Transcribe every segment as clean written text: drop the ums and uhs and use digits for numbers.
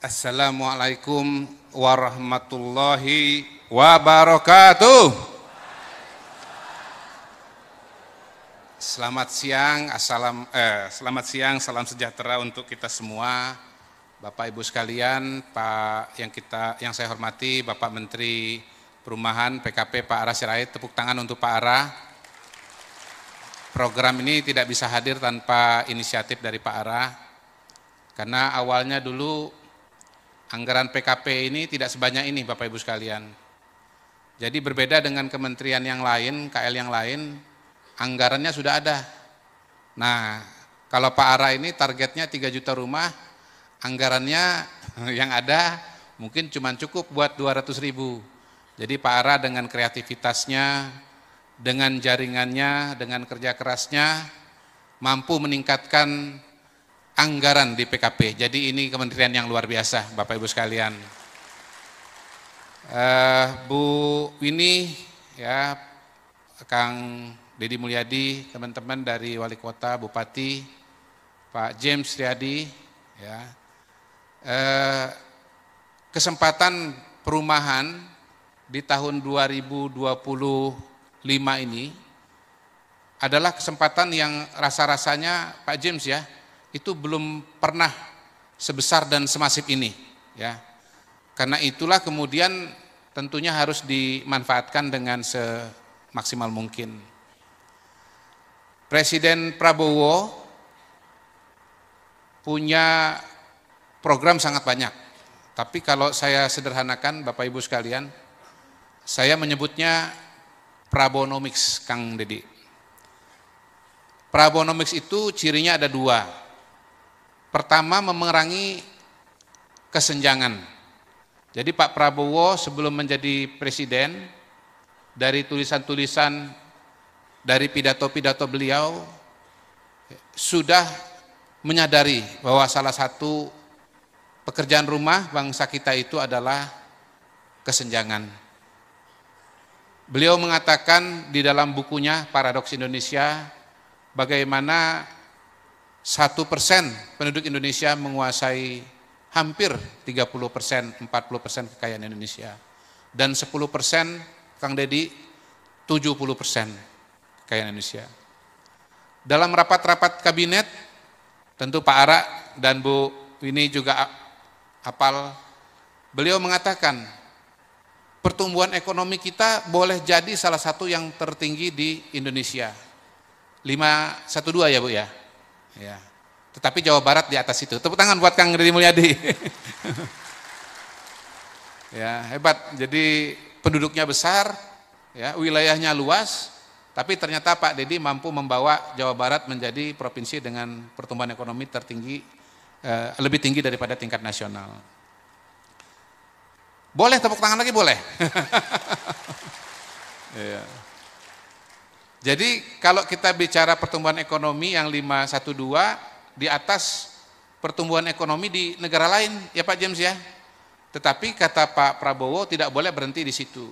Assalamualaikum warahmatullahi wabarakatuh. Selamat siang, salam sejahtera untuk kita semua, Bapak Ibu sekalian, yang saya hormati Bapak Menteri Perumahan PKP Pak Ara Sirait. Tepuk tangan untuk Pak Ara. Program ini tidak bisa hadir tanpa inisiatif dari Pak Ara, karena awalnya dulu anggaran PKP ini tidak sebanyak ini Bapak Ibu sekalian. Jadi berbeda dengan kementerian yang lain, KL yang lain, anggarannya sudah ada. Nah, kalau Pak Ara ini targetnya 3 juta rumah, anggarannya yang ada mungkin cuma cukup buat 200.000. Jadi Pak Ara dengan kreativitasnya, dengan jaringannya, dengan kerja kerasnya, mampu meningkatkan anggaran di PKP. Jadi ini kementerian yang luar biasa Bapak Ibu sekalian. Bu Winnie, ya, Kang Deddy Mulyadi, teman-teman dari Wali Kota, Bupati, Pak James Riyadi, ya, kesempatan perumahan di tahun 2025 ini adalah kesempatan yang rasa-rasanya Pak James, ya, itu belum pernah sebesar dan semasif ini, ya. Karena itulah kemudian tentunya harus dimanfaatkan dengan semaksimal mungkin. Presiden Prabowo punya program sangat banyak, tapi kalau saya sederhanakan Bapak Ibu sekalian, saya menyebutnya Prabonomics, Kang Deddy. Prabonomics itu cirinya ada 2. Pertama, memerangi kesenjangan. Jadi Pak Prabowo sebelum menjadi presiden, dari tulisan-tulisan, dari pidato-pidato beliau, sudah menyadari bahwa salah satu pekerjaan rumah bangsa kita itu adalah kesenjangan. Beliau mengatakan di dalam bukunya Paradoks Indonesia, bagaimana 1% penduduk Indonesia menguasai hampir 30%, 40% kekayaan Indonesia. Dan 10%, Kang Deddy, 70% kekayaan Indonesia. Dalam rapat-rapat kabinet, tentu Pak Ara dan Bu Winnie juga hafal, beliau mengatakan, pertumbuhan ekonomi kita boleh jadi salah satu yang tertinggi di Indonesia. 512 ya Bu ya? Ya. Tetapi Jawa Barat di atas itu. Tepuk tangan buat Kang Deddy Mulyadi. Ya, hebat. Jadi penduduknya besar, ya, wilayahnya luas, tapi ternyata Pak Deddy mampu membawa Jawa Barat menjadi provinsi dengan pertumbuhan ekonomi tertinggi, lebih tinggi daripada tingkat nasional. Boleh tepuk tangan lagi, boleh. Ya. Jadi kalau kita bicara pertumbuhan ekonomi yang 512 di atas pertumbuhan ekonomi di negara lain, ya Pak James ya. Tetapi kata Pak Prabowo tidak boleh berhenti di situ.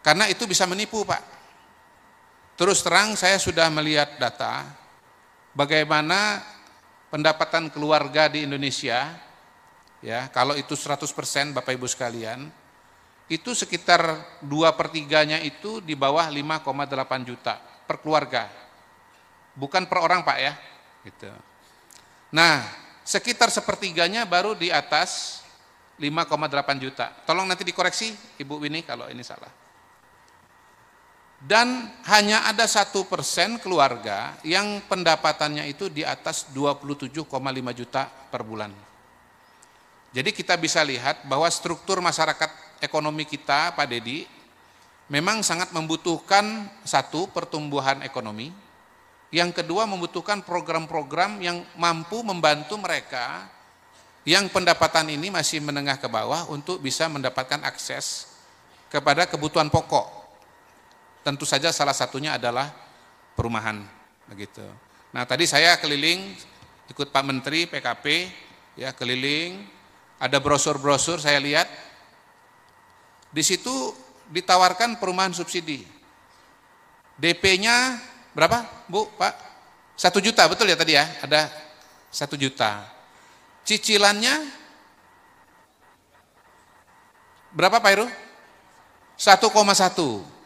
Karena itu bisa menipu, Pak. Terus terang saya sudah melihat data bagaimana pendapatan keluarga di Indonesia, ya, kalau itu 100% Bapak Ibu sekalian, itu sekitar 2/3-nya itu di bawah 5,8 juta per keluarga. Bukan per orang Pak ya. Gitu. Nah, sekitar 1/3-nya baru di atas 5,8 juta. Tolong nanti dikoreksi Ibu Winnie kalau ini salah. Dan hanya ada 1% keluarga yang pendapatannya itu di atas 27,5 juta per bulan. Jadi kita bisa lihat bahwa struktur masyarakat ekonomi kita, Pak Deddy, memang sangat membutuhkan satu, pertumbuhan ekonomi, yang kedua membutuhkan program-program yang mampu membantu mereka yang pendapatan ini masih menengah ke bawah untuk bisa mendapatkan akses kepada kebutuhan pokok. Tentu saja salah satunya adalah perumahan, begitu. Nah, tadi saya keliling ikut Pak Menteri PKP, ya, keliling, ada brosur-brosur saya lihat. Di situ ditawarkan perumahan subsidi. DP-nya berapa, Bu, Pak? 1 juta, betul ya tadi ya? Ada 1 juta. Cicilannya Berapa Pak Heru? 1,1.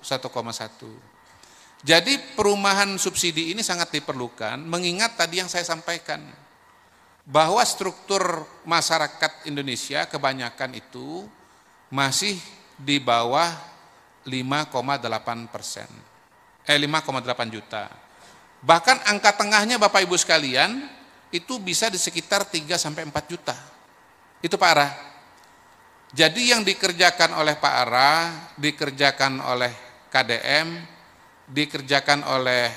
1,1. Jadi perumahan subsidi ini sangat diperlukan, mengingat tadi yang saya sampaikan, bahwa struktur masyarakat Indonesia kebanyakan itu masih di bawah 5,8%. 5,8 juta. Bahkan angka tengahnya Bapak Ibu sekalian, itu bisa di sekitar 3-4 juta. Itu Pak Ara. Jadi yang dikerjakan oleh Pak Ara, dikerjakan oleh KDM, dikerjakan oleh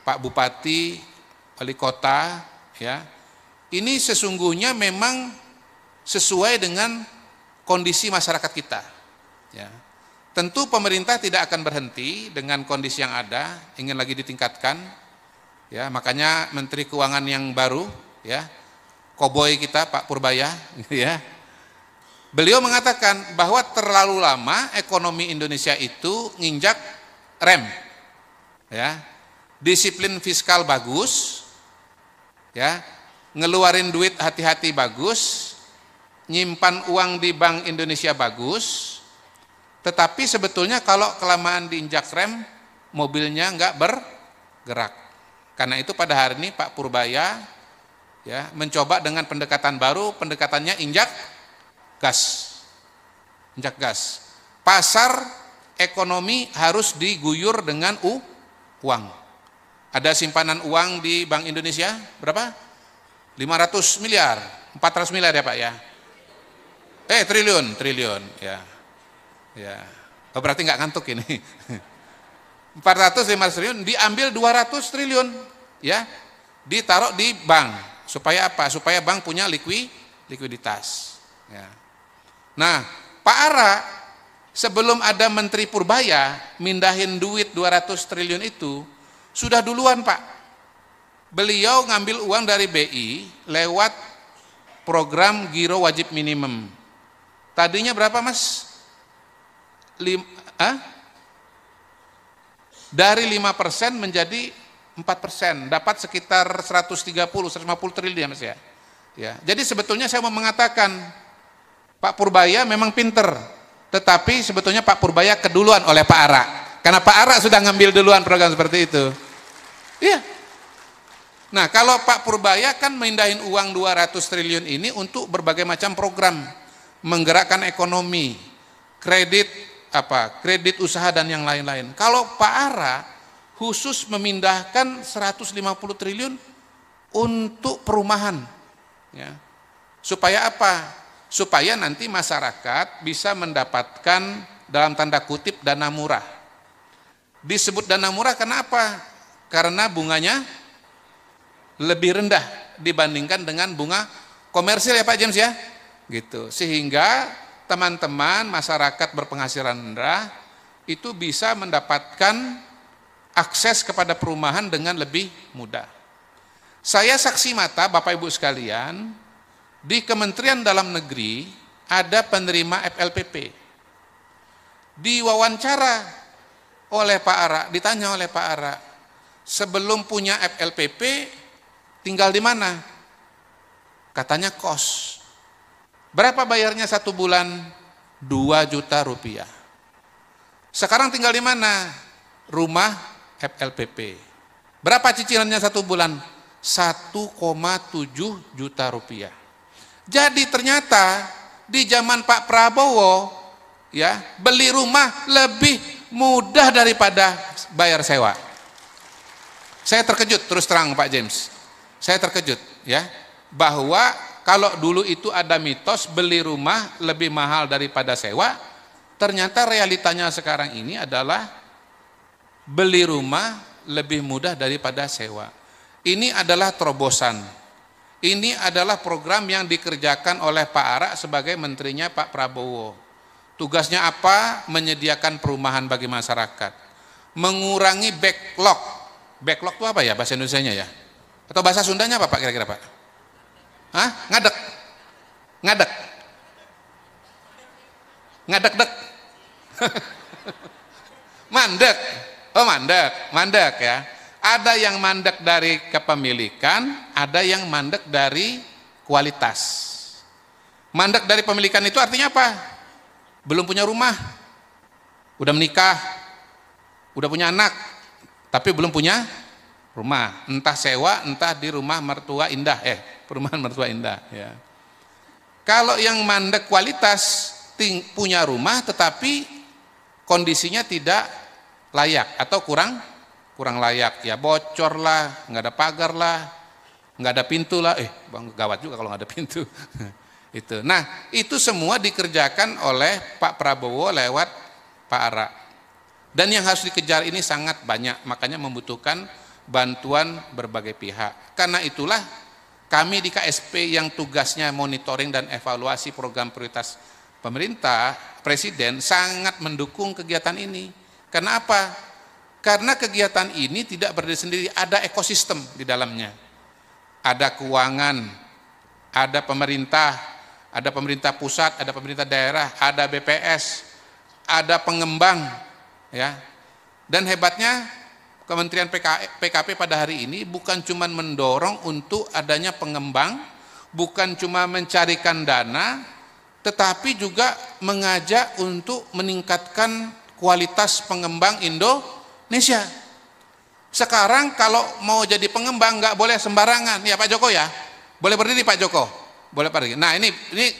Pak Bupati, Wali Kota, ya. Ini sesungguhnya memang sesuai dengan kondisi masyarakat kita, ya. Tentu pemerintah tidak akan berhenti dengan kondisi yang ada, ingin lagi ditingkatkan, ya. Makanya Menteri Keuangan yang baru, ya, koboi kita Pak Purbaya, ya. Beliau mengatakan bahwa terlalu lama ekonomi Indonesia itu nginjak rem, ya. Disiplin fiskal bagus, ya. Ngeluarin duit hati-hati bagus, nyimpan uang di Bank Indonesia bagus, tetapi sebetulnya kalau kelamaan diinjak rem, mobilnya nggak bergerak. Karena itu pada hari ini Pak Purbaya, ya, mencoba dengan pendekatan baru, pendekatannya injak gas. Injak gas. Pasar ekonomi harus diguyur dengan uang. Ada simpanan uang di Bank Indonesia berapa? 500 miliar, 400 miliar ya Pak ya. Triliun ya. Ya. Oh, berarti nggak ngantuk ini. 400-500 triliun diambil 200 triliun ya. Ditaruh di bank. Supaya apa? Supaya bank punya likuiditas. Ya. Nah, Pak Ara sebelum ada Menteri Purbaya mindahin duit 200 triliun itu sudah duluan Pak. Beliau ngambil uang dari BI lewat program Giro Wajib Minimum. Tadinya berapa Mas? Dari 5% menjadi 4%, dapat sekitar 130-150 triliun ya Mas ya. Ya. Jadi sebetulnya saya mau mengatakan Pak Purbaya memang pinter, tetapi sebetulnya Pak Purbaya keduluan oleh Pak Ara, karena Pak Ara sudah ngambil duluan program seperti itu. Iya. Nah, kalau Pak Purbaya kan mindahin uang 200 triliun ini untuk berbagai macam program, menggerakkan ekonomi, kredit usaha dan yang lain-lain. Kalau Pak Ara khusus memindahkan 150 triliun untuk perumahan, ya. Supaya apa? Supaya nanti masyarakat bisa mendapatkan dalam tanda kutip dana murah. Disebut dana murah kenapa? Karena bunganya lebih rendah dibandingkan dengan bunga komersil ya Pak James ya. Gitu. Sehingga teman-teman masyarakat berpenghasilan rendah itu bisa mendapatkan akses kepada perumahan dengan lebih mudah. Saya saksi mata Bapak Ibu sekalian, di Kementerian Dalam Negeri ada penerima FLPP. Diwawancara oleh Pak Ara, ditanya oleh Pak Ara, sebelum punya FLPP tinggal di mana? Katanya kos. Berapa bayarnya satu bulan? 2 juta rupiah. Sekarang tinggal di mana? Rumah FLPP. Berapa cicilannya satu bulan? 1,7 juta rupiah. Jadi ternyata di zaman Pak Prabowo, ya, beli rumah lebih mudah daripada bayar sewa. Saya terkejut terus terang Pak James. Saya terkejut ya, bahwa kalau dulu itu ada mitos beli rumah lebih mahal daripada sewa, ternyata realitanya sekarang ini adalah beli rumah lebih mudah daripada sewa. Ini adalah terobosan. Ini adalah program yang dikerjakan oleh Pak Ara sebagai menterinya Pak Prabowo. Tugasnya apa? Menyediakan perumahan bagi masyarakat. Mengurangi backlog. Backlog itu apa ya bahasa Indonesianya ya? Atau bahasa Sundanya apa Pak kira-kira Pak? Hah? Ngadek. Ngadek. Ngadek-dek. Mandek. Oh mandek. Mandek ya. Ada yang mandek dari kepemilikan, ada yang mandek dari kualitas. Mandek dari pemilikan itu artinya apa? belum punya rumah, udah menikah, udah punya anak, tapi belum punya rumah, entah sewa, entah di rumah mertua indah, perumahan mertua indah. Ya. Kalau yang mandek kualitas, punya rumah tetapi kondisinya tidak layak atau kurang layak, ya bocor lah, nggak ada pagar lah, nggak ada pintu lah, bang gawat juga kalau nggak ada pintu. Itu. Nah, itu semua dikerjakan oleh Pak Prabowo lewat Pak Ara. Dan yang harus dikejar ini sangat banyak, makanya membutuhkan bantuan berbagai pihak. Karena itulah kami di KSP yang tugasnya monitoring dan evaluasi program prioritas pemerintah, Presiden sangat mendukung kegiatan ini. Karena apa? Karena kegiatan ini tidak berdiri sendiri, ada ekosistem di dalamnya. Ada keuangan, ada pemerintah pusat, ada pemerintah daerah, ada BPS, ada pengembang, ya. Dan hebatnya Kementerian PKP pada hari ini bukan cuma mendorong untuk adanya pengembang, bukan cuma mencarikan dana, tetapi juga mengajak untuk meningkatkan kualitas pengembang Indonesia. Sekarang kalau mau jadi pengembang nggak boleh sembarangan, ya Pak Joko ya, boleh berdiri Pak Joko, boleh berdiri. Nah ini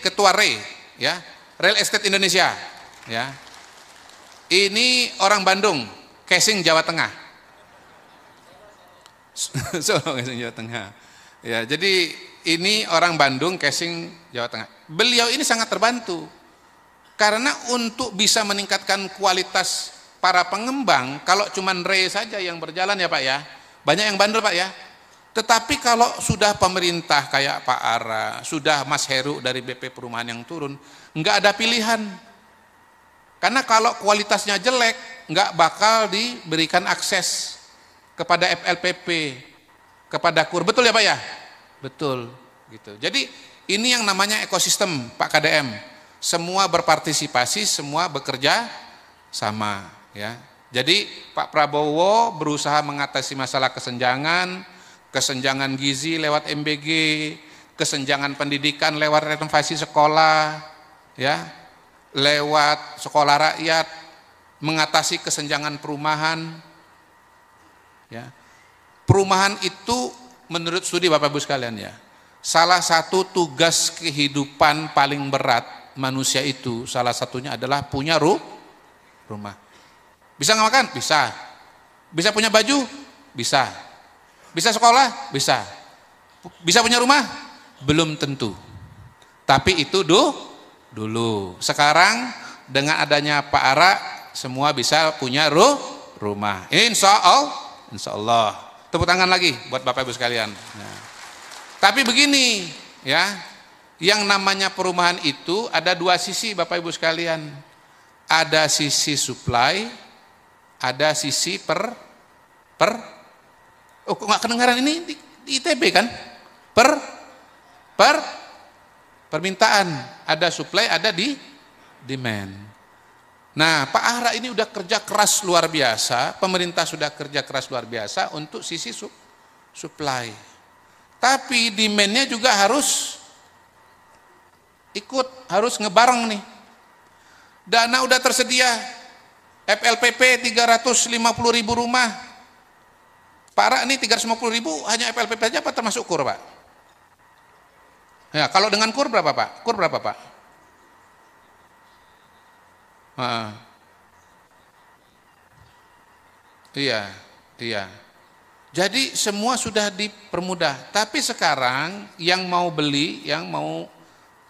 Ketua RE, ya, Real Estate Indonesia, ya. Ini orang Bandung, casing Jawa Tengah. Solo casing Jawa Tengah. Ya, jadi ini orang Bandung casing Jawa Tengah. Beliau ini sangat terbantu karena untuk bisa meningkatkan kualitas para pengembang, kalau cuman RE saja yang berjalan ya Pak ya, banyak yang bandel Pak ya. Tetapi kalau sudah pemerintah kayak Pak Ara, sudah Mas Heru dari BP Perumahan yang turun, nggak ada pilihan. Karena kalau kualitasnya jelek, nggak bakal diberikan akses kepada FLPP, kepada KUR. Betul ya Pak ya? Betul. Gitu. Jadi ini yang namanya ekosistem Pak KDM. Semua berpartisipasi, semua bekerja sama. Ya. Jadi Pak Prabowo berusaha mengatasi masalah kesenjangan gizi lewat MBG, kesenjangan pendidikan lewat renovasi sekolah, ya, lewat sekolah rakyat, mengatasi kesenjangan perumahan. Ya. Perumahan itu menurut studi Bapak Ibu sekalian ya, salah satu tugas kehidupan paling berat manusia itu salah satunya adalah punya rumah. Bisa nggak makan? Bisa. Bisa punya baju? Bisa. Bisa sekolah? Bisa. Bisa punya rumah? Belum tentu. Tapi itu dulu. Sekarang dengan adanya Pak Ara semua bisa punya rumah. Insya Allah. Tepuk tangan lagi buat Bapak Ibu sekalian. Nah. Tapi begini, ya, yang namanya perumahan itu ada dua sisi Bapak Ibu sekalian. Ada sisi supply, ada sisi oh kok nggak kedengaran ini di ITB kan? Permintaan, ada supply, ada demand. Nah, Pak Ara ini udah kerja keras luar biasa, pemerintah sudah kerja keras luar biasa untuk sisi supply. Tapi demand-nya juga harus ikut, harus ngebareng nih. Dana udah tersedia, FLPP 350.000 rumah. Pak Ara ini 350.000 hanya FLPP aja apa termasuk KUR Pak? Ya, kalau dengan KUR berapa Pak? KUR berapa Pak? Iya. Jadi semua sudah dipermudah. Tapi sekarang yang mau beli, yang mau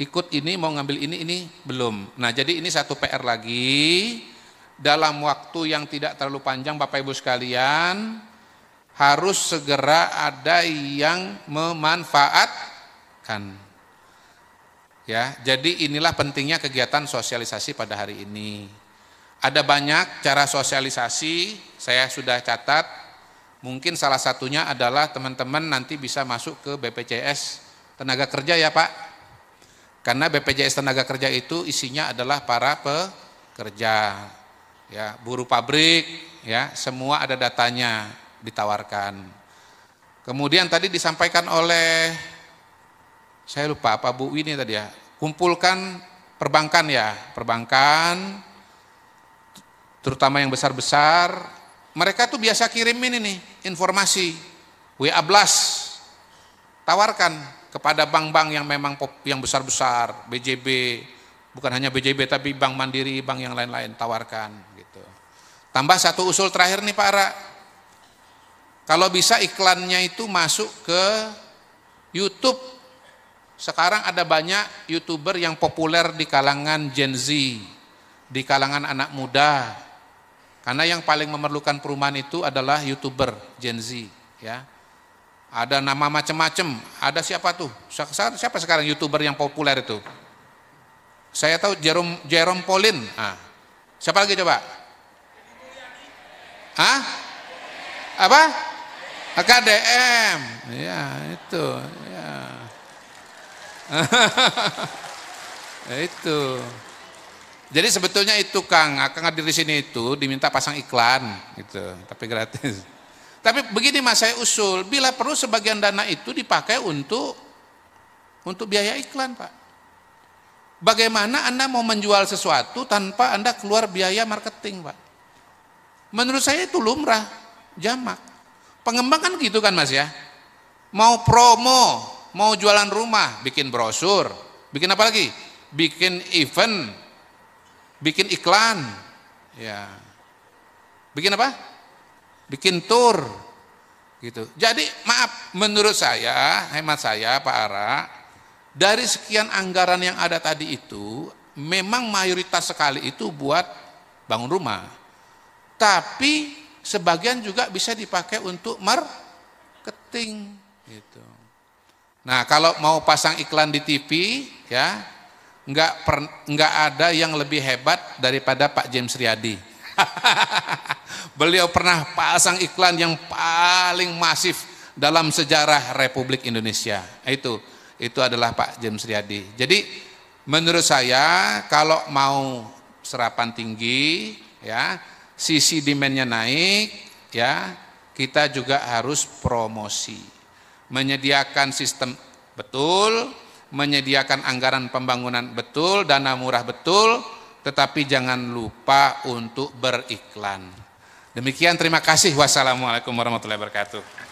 ikut ini, mau ngambil ini belum. Nah jadi ini satu PR lagi. Dalam waktu yang tidak terlalu panjang Bapak Ibu sekalian, harus segera ada yang memanfaatkan. Ya, jadi inilah pentingnya kegiatan sosialisasi pada hari ini. Ada banyak cara sosialisasi, saya sudah catat. Mungkin salah satunya adalah teman-teman nanti bisa masuk ke BPJS Tenaga Kerja ya Pak. Karena BPJS Tenaga Kerja itu isinya adalah para pekerja, ya, buruh pabrik, ya, semua ada datanya ditawarkan. Kemudian tadi disampaikan oleh, saya lupa apa Bu Wini tadi ya, kumpulkan perbankan ya, perbankan, terutama yang besar-besar, mereka tuh biasa kirimin ini informasi, WA Blast, tawarkan kepada bank-bank yang memang yang besar-besar, BJB, bukan hanya BJB tapi Bank Mandiri, bank yang lain-lain, tawarkan gitu. Tambah satu usul terakhir nih Pak Ara, kalau bisa iklannya itu masuk ke YouTube. Sekarang ada banyak YouTuber yang populer di kalangan Gen Z, di kalangan anak muda. Karena yang paling memerlukan perumahan itu adalah YouTuber Gen Z, ya. Ada nama macam-macam. Ada siapa tuh? Siapa sekarang YouTuber yang populer itu? Saya tahu Jerome Pauline. Ah. Siapa lagi coba? Hah? Apa? KDM. Ya, itu, ya. Itu. Jadi sebetulnya itu Kang hadir di sini itu diminta pasang iklan gitu, tapi gratis. Tapi begini Mas, saya usul, bila perlu sebagian dana itu dipakai untuk biaya iklan, Pak. Bagaimana Anda mau menjual sesuatu tanpa Anda keluar biaya marketing, Pak? Menurut saya itu lumrah, jamak. Pengembang kan gitu kan Mas ya. Mau promo, mau jualan rumah, bikin brosur, bikin apa lagi? Bikin event, bikin iklan, ya. Bikin apa? Bikin tour, gitu. Jadi maaf, menurut saya, hemat saya Pak Ara, dari sekian anggaran yang ada tadi itu, memang mayoritas sekali itu buat bangun rumah. Tapi sebagian juga bisa dipakai untuk marketing, gitu. Nah, kalau mau pasang iklan di TV, ya, nggak ada yang lebih hebat daripada Pak James Riyadi. Beliau pernah pasang iklan yang paling masif dalam sejarah Republik Indonesia. Itu adalah Pak James Riyadi. Jadi menurut saya kalau mau serapan tinggi, ya, sisi demand-nya naik, ya, kita juga harus promosi, menyediakan sistem betul, menyediakan anggaran pembangunan betul, dana murah betul, tetapi jangan lupa untuk beriklan. Demikian, terima kasih. Wassalamualaikum warahmatullahi wabarakatuh.